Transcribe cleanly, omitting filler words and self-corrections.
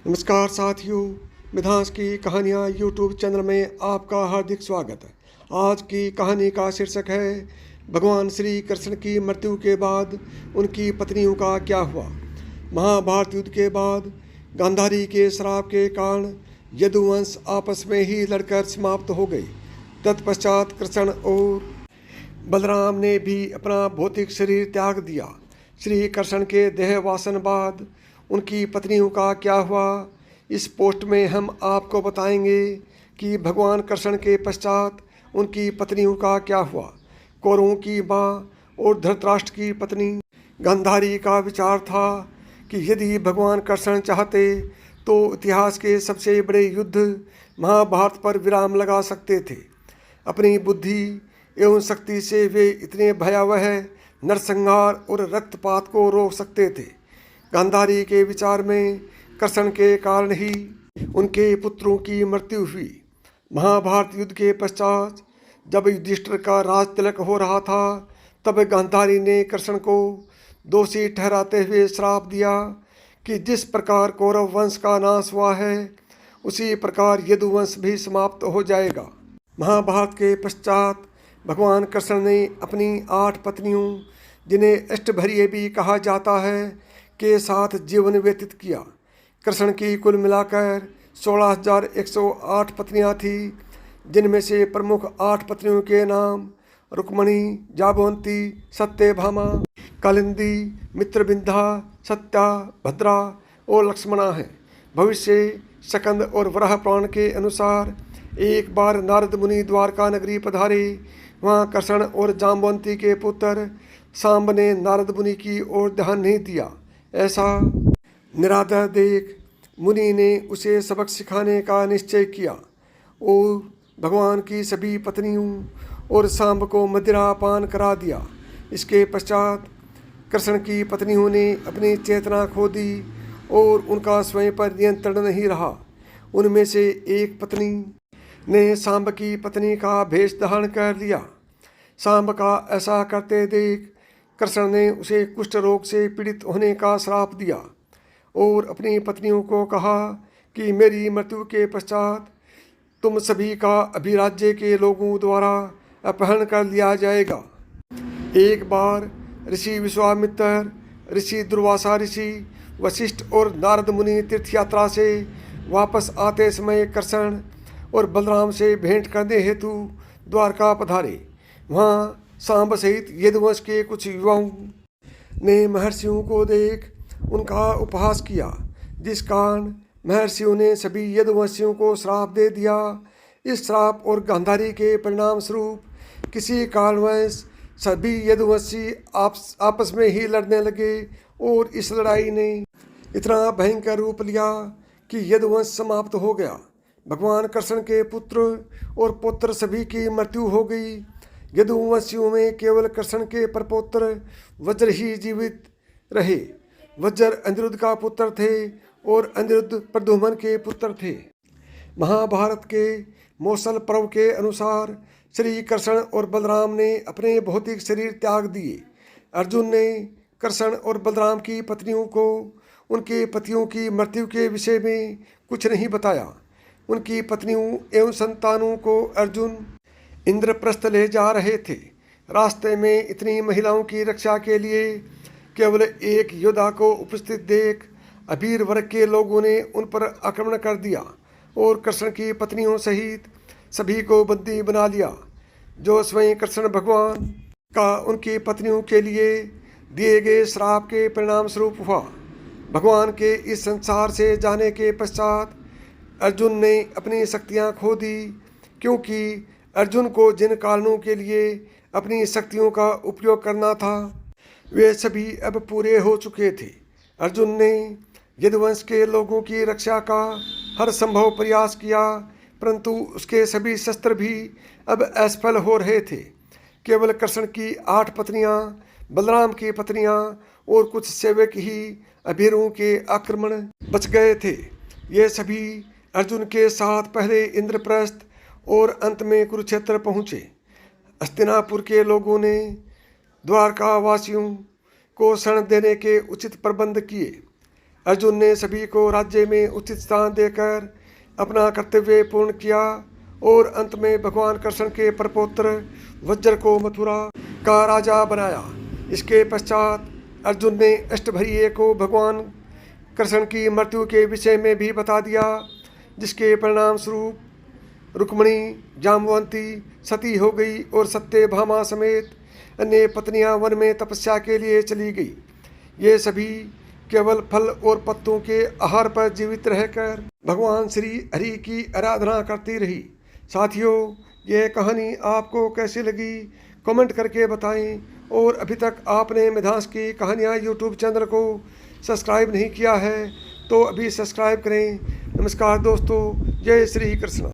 नमस्कार साथियों, मिधांस की कहानियाँ यूट्यूब चैनल में आपका हार्दिक स्वागत है। आज की कहानी का शीर्षक है भगवान श्री कृष्ण की मृत्यु के बाद उनकी पत्नियों का क्या हुआ। महाभारत युद्ध के बाद गांधारी के श्राप के कारण यदुवंश आपस में ही लड़कर समाप्त हो गए। तत्पश्चात कृष्ण और बलराम ने भी अपना भौतिक शरीर त्याग दिया। श्री कृष्ण के देहवासन बाद उनकी पत्नियों का क्या हुआ, इस पोस्ट में हम आपको बताएंगे कि भगवान कृष्ण के पश्चात उनकी पत्नियों का क्या हुआ। कौरवों की माँ और धृतराष्ट्र की पत्नी गांधारी का विचार था कि यदि भगवान कृष्ण चाहते तो इतिहास के सबसे बड़े युद्ध महाभारत पर विराम लगा सकते थे। अपनी बुद्धि एवं शक्ति से वे इतने भयावह नरसंहार और रक्तपात को रोक सकते थे। गांधारी के विचार में कृष्ण के कारण ही उनके पुत्रों की मृत्यु हुई। महाभारत युद्ध के पश्चात जब युधिष्ठिर का राज तिलक हो रहा था, तब गांधारी ने कृष्ण को दोषी ठहराते हुए श्राप दिया कि जिस प्रकार कौरव वंश का नाश हुआ है, उसी प्रकार यदुवंश भी समाप्त हो जाएगा। महाभारत के पश्चात भगवान कृष्ण ने अपनी 8 पत्नियों, जिन्हें अष्टभर्य भी कहा जाता है, के साथ जीवन व्यतीत किया। कृष्ण की कुल मिलाकर 16,108 पत्नियां थीं, जिनमें से प्रमुख 8 पत्नियों के नाम रुक्मणी, जाबवंती, सत्यभामा, कालिंदी, मित्रविंध्या, सत्या, भद्रा और लक्ष्मणा हैं। भविष्य, स्कंद और वराह पुराण के अनुसार एक बार नारद मुनि द्वारका नगरी पधारे। वहाँ कृष्ण और जाम्बवंती के पुत्र सांब ने नारद मुनि की ओर ध्यान नहीं दिया। ऐसा निरादर देख मुनि ने उसे सबक सिखाने का निश्चय किया और भगवान की सभी पत्नियों और सांब को मदिरा पान करा दिया। इसके पश्चात कृष्ण की पत्नियों ने अपनी चेतना खो दी और उनका स्वयं पर नियंत्रण नहीं रहा। उनमें से एक पत्नी ने सांब की पत्नी का भेष धारण कर लिया। सांब का ऐसा करते देख कृष्ण ने उसे कुष्ठ रोग से पीड़ित होने का श्राप दिया और अपनी पत्नियों को कहा कि मेरी मृत्यु के पश्चात तुम सभी का अभिराज्य के लोगों द्वारा अपहरण कर लिया जाएगा। एक बार ऋषि विश्वामित्र, ऋषि दुर्वासा ऋषि, वशिष्ठ और नारद मुनि तीर्थ यात्रा से वापस आते समय कृष्ण और बलराम से भेंट करने हेतु द्वारका पधारे। वहाँ सांब सहित यदुवंश के कुछ युवाओं ने महर्षियों को देख उनका उपहास किया, जिस कारण महर्षियों ने सभी यदुवंशियों को श्राप दे दिया। इस श्राप और गांधारी के परिणाम स्वरूप किसी कारणवश सभी यदुवंशी आपस में ही लड़ने लगे और इस लड़ाई ने इतना भयंकर रूप लिया कि यदुवंश समाप्त हो गया। भगवान कृष्ण के पुत्र और पुत्र सभी की मृत्यु हो गई। यदुवंशियों में केवल कृष्ण के परपौत्र वज्र ही जीवित रहे। वज्र अनिरुद्ध का पुत्र थे और अनिरुद्ध प्रद्युम्न के पुत्र थे। महाभारत के मौसल पर्व के अनुसार श्री कृष्ण और बलराम ने अपने भौतिक शरीर त्याग दिए। अर्जुन ने कृष्ण और बलराम की पत्नियों को उनके पतियों की मृत्यु के विषय में कुछ नहीं बताया। उनकी पत्नियों एवं संतानों को अर्जुन इंद्रप्रस्थ ले जा रहे थे। रास्ते में इतनी महिलाओं की रक्षा के लिए केवल एक योद्धा को उपस्थित देख अबीर वर्ग के लोगों ने उन पर आक्रमण कर दिया और कृष्ण की पत्नियों सहित सभी को बंदी बना लिया, जो स्वयं कृष्ण भगवान का उनकी पत्नियों के लिए दिए गए श्राप के परिणाम स्वरूप हुआ। भगवान के इस संसार से जाने के पश्चात अर्जुन ने अपनी शक्तियाँ खो दी, क्योंकि अर्जुन को जिन कारणों के लिए अपनी शक्तियों का उपयोग करना था, वे सभी अब पूरे हो चुके थे। अर्जुन ने यदुवंश के लोगों की रक्षा का हर संभव प्रयास किया, परंतु उसके सभी शस्त्र भी अब असफल हो रहे थे। केवल कृष्ण की 8 पत्नियां, बलराम की पत्नियां और कुछ सेवक ही अभीरों के आक्रमण बच गए थे। ये सभी अर्जुन के साथ पहले इंद्रप्रस्थ और अंत में कुरुक्षेत्र पहुँचे। हस्तिनापुर के लोगों ने द्वारका वासियों को शरण देने के उचित प्रबंध किए। अर्जुन ने सभी को राज्य में उचित स्थान देकर अपना कर्तव्य पूर्ण किया और अंत में भगवान कृष्ण के प्रपौत्र वज्र को मथुरा का राजा बनाया। इसके पश्चात अर्जुन ने अष्टभैर्य को भगवान कृष्ण की मृत्यु के विषय में भी बता दिया, जिसके परिणाम स्वरूप रुक्मिणी जाम्बवंती सती हो गई और सत्यभामा समेत अन्य पत्नियां वन में तपस्या के लिए चली गई। ये सभी केवल फल और पत्तों के आहार पर जीवित रहकर भगवान श्री हरि की आराधना करती रही। साथियों, यह कहानी आपको कैसी लगी कमेंट करके बताएं, और अभी तक आपने मिधांस की कहानियाँ यूट्यूब चैनल को सब्सक्राइब नहीं किया है तो अभी सब्सक्राइब करें। नमस्कार दोस्तों, जय श्री कृष्ण।